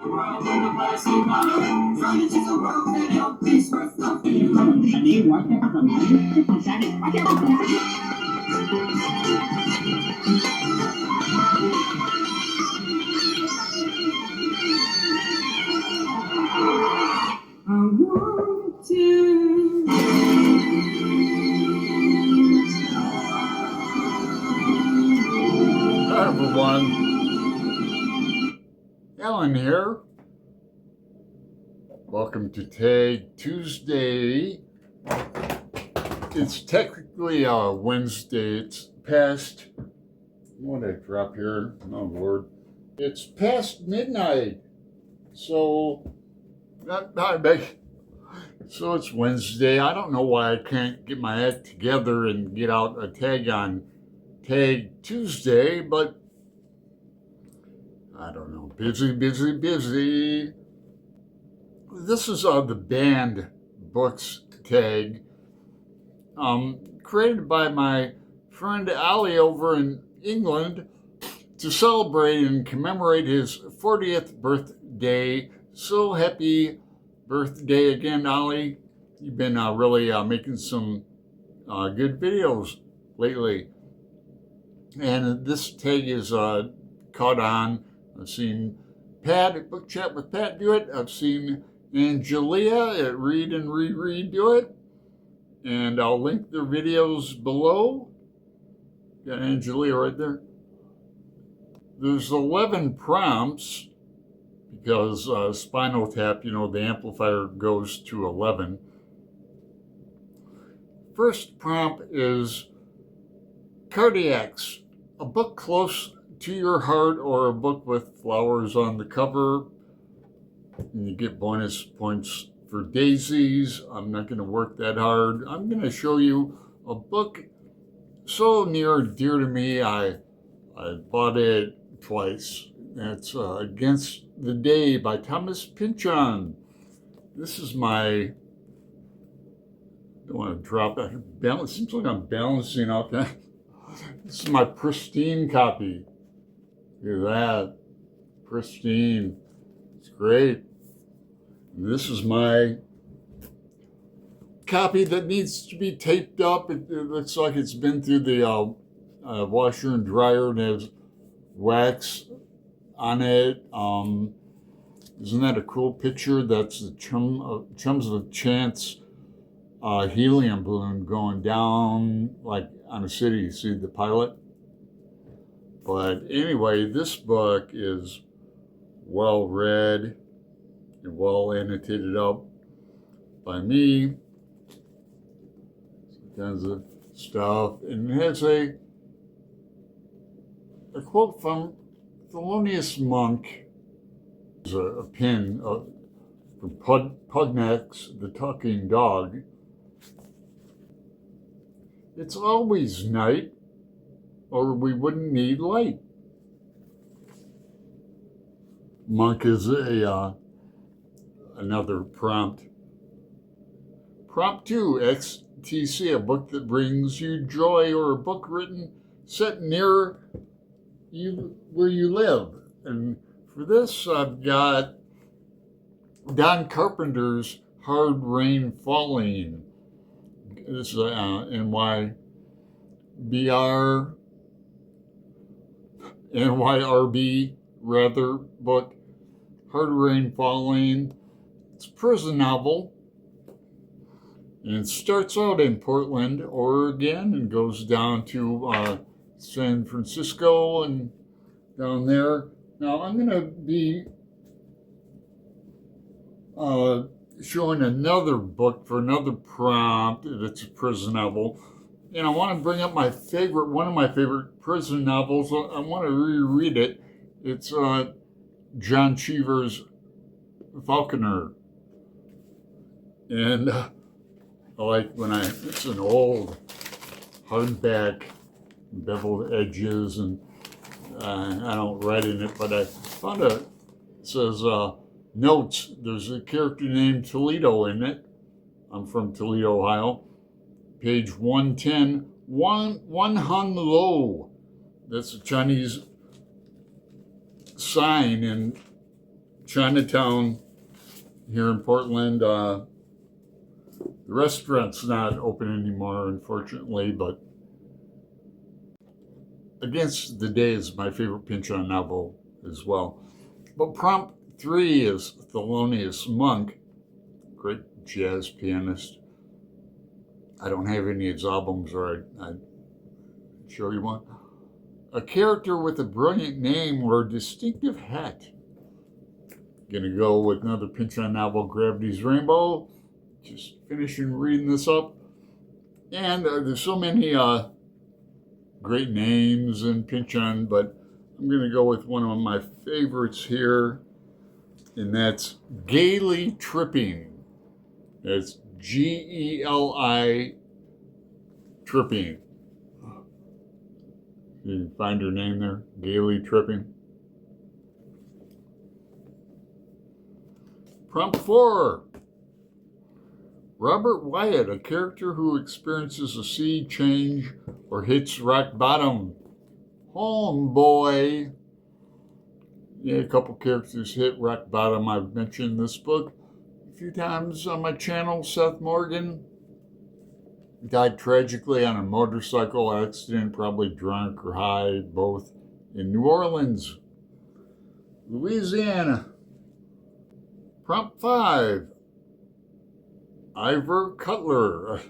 Hi everyone, Alan here. Welcome to Tag Tuesday. It's technically Wednesday. It's past, what did I drop here? Oh Lord. It's past midnight. So it's Wednesday. I don't know why I can't get my act together and get out a tag on Tag Tuesday, but I don't know. Busy. This is the banned books tag, created by my friend Ali over in England to celebrate and commemorate his 40th birthday. So happy birthday again, Ali. You've been really making some good videos lately. And this tag is caught on. I've seen Pat at Book Chat with Pat do it. I've seen Angelia at Read and Reread do it. And I'll link their videos below. Got Angelia right there. There's 11 prompts because Spinal Tap, the amplifier goes to 11. First prompt is Cardiacs, a book close to your heart or a book with flowers on the cover. And you get bonus points for daisies. I'm not going to work that hard. I'm going to show you a book so near and dear to me. I bought it twice. It's Against the Day by Thomas Pynchon. This is my, I don't want to drop that. It seems like I'm balancing out that. This is my pristine copy. Look at that. Pristine. It's great. And this is my copy that needs to be taped up. It looks like it's been through the washer and dryer and has wax on it. Isn't that a cool picture? That's the Chums of Chance helium balloon going down like on a city. You see the pilot? But anyway, this book is well read and well annotated up by me. Kinds of stuff. And it has a quote from Thelonious Monk. There's a pin from Pugnax, the talking dog. It's always night, or we wouldn't need light. Monk is another prompt. Prompt 2, XTC, a book that brings you joy, or a book written set near you where you live. And for this, I've got Don Carpenter's Hard Rain Falling. This is NYRB book. Hard Rain Falling. It's a prison novel. And it starts out in Portland, Oregon, and goes down to San Francisco and down there. Now I'm going to be showing another book for another prompt. It's a prison novel. And I want to bring up one of my favorite prison novels. I want to reread it. It's John Cheever's Falconer. And I like it's an old hardback, beveled edges, and I don't write in it, but I found it says, notes, there's a character named Toledo in it. I'm from Toledo, Ohio. Page 110, one hung low. That's a Chinese sign in Chinatown here in Portland. The restaurant's not open anymore, unfortunately, but Against the Day is my favorite Pynchon novel as well. But prompt 3 is Thelonious Monk, great jazz pianist. I don't have any of his albums, or I'd show you one. A character with a brilliant name or a distinctive hat. Gonna go with another Pynchon novel, Gravity's Rainbow. Just finishing reading this up. And there's so many great names in Pynchon, but I'm gonna go with one of my favorites here, and that's Gaily Tripping. That's Geli Tripping. You can find her name there, Gaily Tripping. Prompt 4. Robert Wyatt, a character who experiences a sea change or hits rock bottom. Homeboy. Yeah, a couple characters hit rock bottom. I've mentioned this book a few times on my channel. Seth Morgan died tragically on a motorcycle accident, probably drunk or high, both in New Orleans, Louisiana. Prompt 5. Ivor Cutler,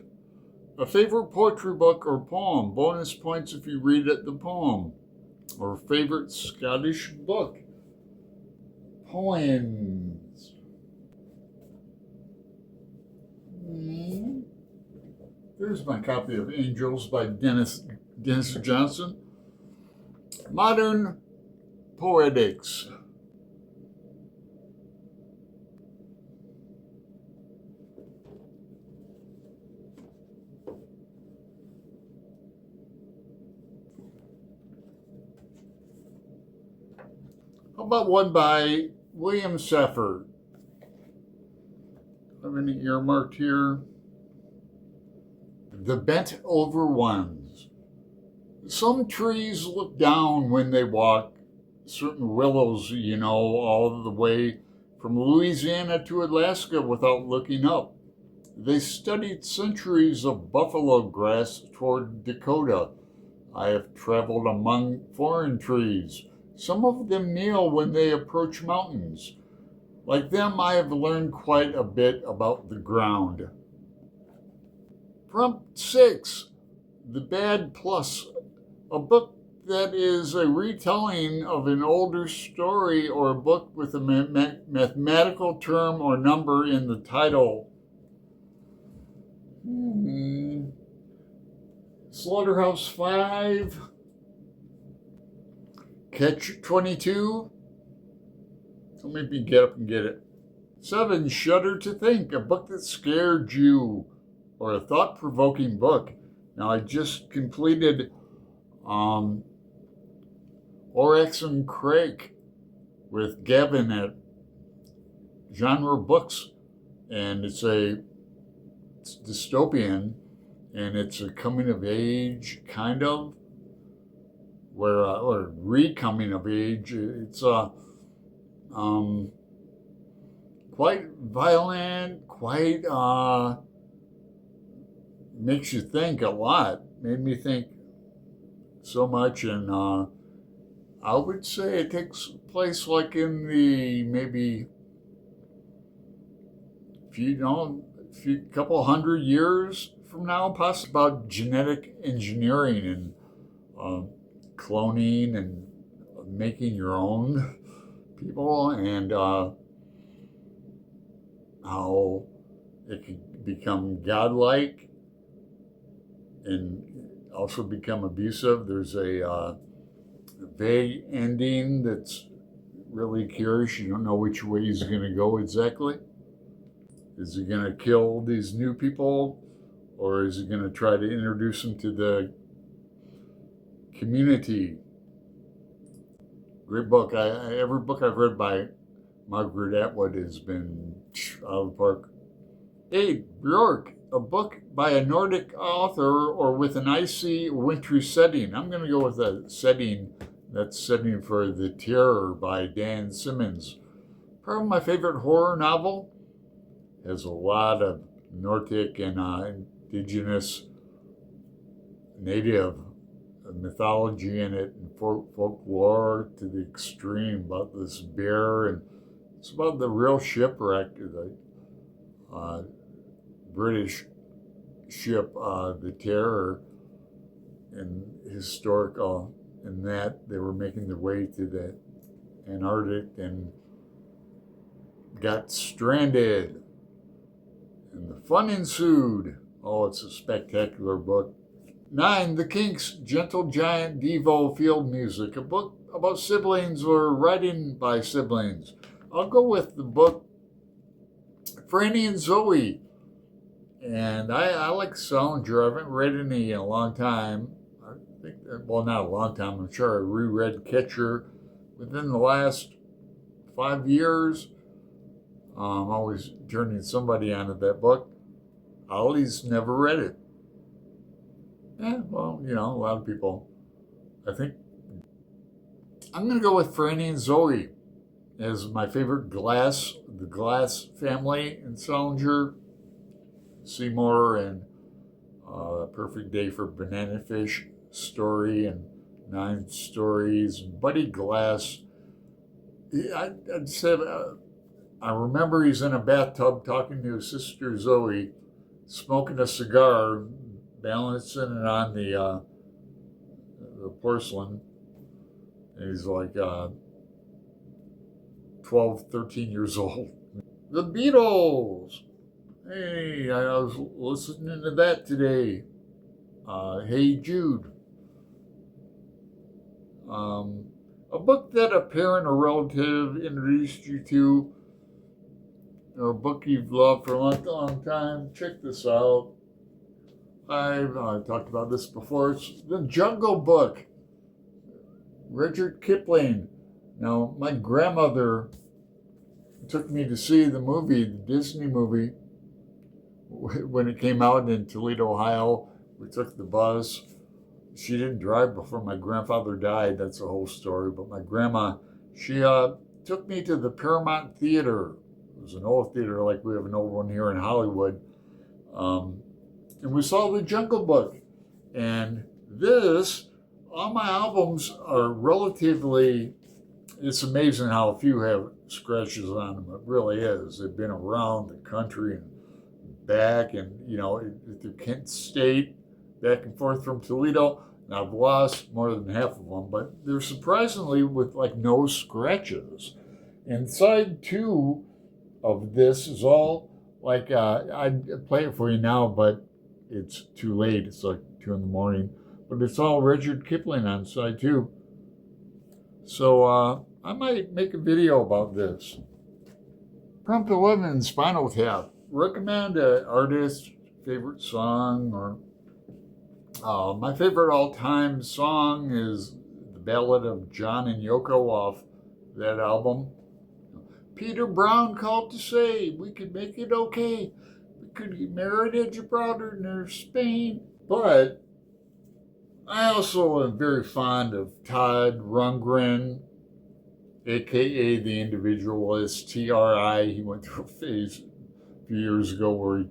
a favorite poetry book or poem. Bonus points if you read it, the poem. Or favorite Scottish book. Poems. There's my copy of Angels by Dennis Johnson. Modern Poetics. How about one by William Safford? Have any earmarked here? The Bent Over Ones. Some trees look down when they walk. Certain willows, all the way from Louisiana to Alaska without looking up. They studied centuries of buffalo grass toward Dakota. I have traveled among foreign trees. Some of them kneel when they approach mountains. Like them, I have learned quite a bit about the ground. Prompt 6, The Bad Plus, a book that is a retelling of an older story or a book with a mathematical term or number in the title. Slaughterhouse-Five, Catch-22. So maybe get up and get it. 7, Shudder to Think, a book that scared you, or a thought-provoking book. Now, I just completed Oryx and Crake with Gavin at Genre Books, and it's dystopian, and it's a coming of age kind of, or re-coming of age. It's quite violent, quite makes you think a lot. Made me think so much, and I would say it takes place like in the maybe couple hundred years from now, possibly, about genetic engineering and cloning and making your own people, and how it can become godlike and also become abusive. There's a vague ending that's really curious. You don't know which way he's going to go exactly. Is he going to kill these new people, or is he going to try to introduce them to the community? Great book. Every book I've read by Margaret Atwood has been out of the park. 8, Björk, a book by a Nordic author or with an icy, wintry setting. I'm going to go with a setting that's setting for The Terror by Dan Simmons. Probably my favorite horror novel. Has a lot of Nordic and indigenous native mythology in it and folklore to the extreme about this bear, and it's about the real shipwreck, the British ship, the Terror, and historical in that they were making their way to the Antarctic and got stranded, and the fun ensued. Oh, it's a spectacular book. 9. The Kinks, Gentle Giant Devo Field Music, a book about siblings or writing by siblings. I'll go with the book Franny and Zoe. And I like Salinger. I haven't read any in a long time. I think, well, not a long time. I'm sure I reread Catcher within the last 5 years. I'm always turning somebody onto that book. Ollie's never read it. Yeah, well, a lot of people. I think I'm going to go with Franny and Zoe as my favorite the Glass family in Salinger, Seymour, and Perfect Day for Banana Fish story, and 9 Stories, and Buddy Glass. I'd say I remember he's in a bathtub talking to his sister Zoe, smoking a cigar, balancing it on the porcelain. And he's like 12, 13 years old. The Beatles. Hey, I was listening to that today. Hey Jude. A book that a parent or relative introduced you to, or a book you've loved for a long time. Check this out. I've talked about this before. It's The Jungle Book, Rudyard Kipling. Now, my grandmother took me to see the movie, the Disney movie, when it came out in Toledo, Ohio. We took the bus. She didn't drive before my grandfather died. That's a whole story. But my grandma, she took me to the Paramount Theater. It was an old theater, like we have an old one here in Hollywood. And we saw The Jungle Book. And all my albums are relatively, it's amazing how few have scratches on them. It really is. They've been around the country and back, and, through Kent State, back and forth from Toledo. And I've lost more than half of them, but they're surprisingly with like no scratches. And side 2 of this is all like, I'd play it for you now, but it's too late. It's like 2 in the morning. But it's all Rudyard Kipling on side 2. So I might make a video about this. Prompt 11, Spinal Tap. Recommend an artist, favorite song, or my favorite all-time song is The Ballad of John and Yoko off that album. Peter Brown called to say we could make it okay. We could get married at Gibraltar near Spain. But I also am very fond of Todd Rundgren, a.k.a. The Individualist, TRI. He went through a phase a few years ago where he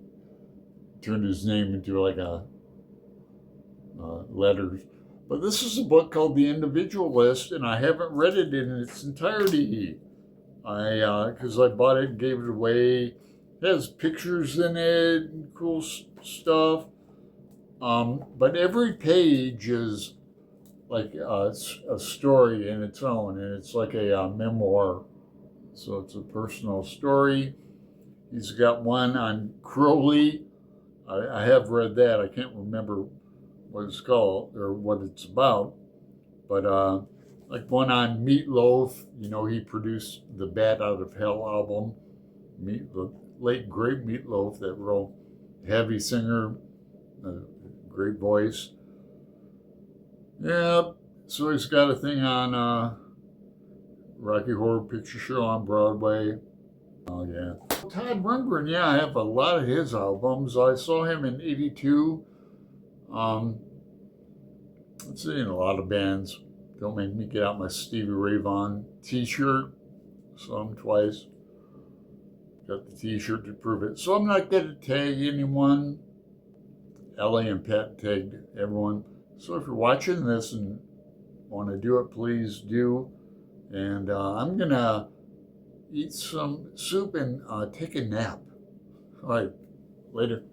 turned his name into like a letters. But this is a book called The Individualist, and I haven't read it in its entirety. Because I bought it and gave it away. It has pictures in it and cool stuff. But every page is like a story in its own, and it's like a memoir. So it's a personal story. He's got one on Crowley. I have read that. I can't remember what it's called or what it's about. But like one on Meatloaf. He produced the Bat Out of Hell album. The late great Meatloaf, that real heavy singer, great voice. Yeah, so he's got a thing on Rocky Horror Picture Show on Broadway. Oh, yeah. Todd Rundgren, yeah, I have a lot of his albums. I saw him in '82. Let's see, in a lot of bands. Don't make me get out my Stevie Ray Vaughan t-shirt. Saw him twice. Got the t-shirt to prove it. So I'm not going to tag anyone. Ellie and Pat tagged everyone. So if you're watching this and want to do it, please do. And I'm going to eat some soup and take a nap. All right, later.